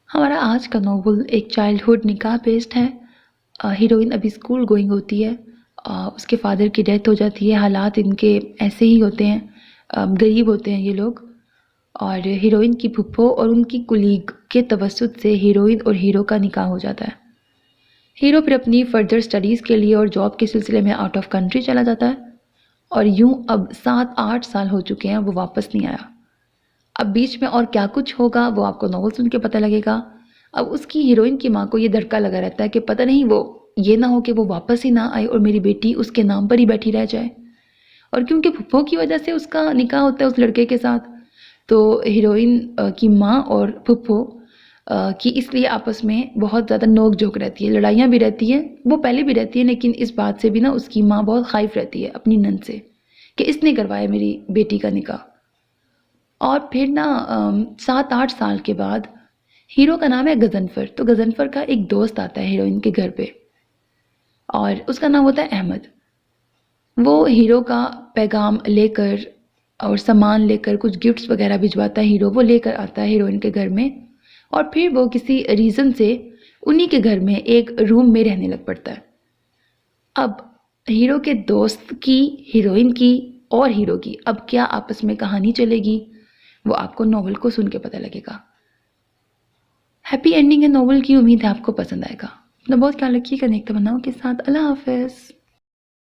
हमारा आज का नॉवल एक चाइल्डहुड निकाह बेस्ड है। हीरोइन अभी स्कूल गोइंग होती है। उसके फादर की डेथ हो जाती है। हालात इनके ऐसे ही होते हैं, गरीब होते हैं ये लोग। और हीरोइन की फूफो और उनकी कुलीग के तवस्सुत से हीरोइन और हीरो का निकाह हो जाता है। हीरो फिर अपनी फर्दर स्टडीज़ के लिए और जॉब के सिलसिले में आउट ऑफ कंट्री चला जाता है। और यूं अब 7-8 साल हो चुके हैं, वो वापस नहीं आया। अब बीच में और क्या कुछ होगा वो आपको नॉवल सुन के पता लगेगा। अब उसकी हीरोइन की माँ को ये डरका लगा रहता है कि पता नहीं वो ये ना हो कि वो वापस ही ना आए और मेरी बेटी उसके नाम पर ही बैठी रह जाए। और क्योंकि फुफ्फो की वजह से उसका निकाह होता है उस लड़के के साथ, तो हीरोइन की माँ और फुफ्फो की इसलिए आपस में बहुत ज़्यादा नोक झोंक रहती है, लड़ाइयाँ भी रहती हैं। वो पहले भी रहती है, लेकिन इस बात से भी ना उसकी माँ बहुत खाइफ रहती है अपनी नंद से कि इसने करवाया मेरी बेटी का निकाह। और फिर ना 7-8 साल के बाद हीरो का नाम है गजनफर। तो गजनफर का एक दोस्त आता है हीरोइन के घर पे और उसका नाम होता है अहमद। वो हीरो का पैगाम लेकर और सामान लेकर कुछ गिफ्ट्स वगैरह भिजवाता है। हीरो वो लेकर आता है हीरोइन के घर में और फिर वो किसी रीज़न से उन्हीं के घर में एक रूम में रहने लग पड़ता है। अब हीरो के दोस्त की, हीरोइन की और हीरो की अब क्या आपस में कहानी चलेगी वो आपको नॉवल को सुन के पता लगेगा। हैप्पी एंडिंग है नॉवल की, उम्मीद है आपको पसंद आएगा। अपना बहुत ख्याल रखिएगा। नेक तमन्नाओं के साथ, अल्लाह हाफिज़।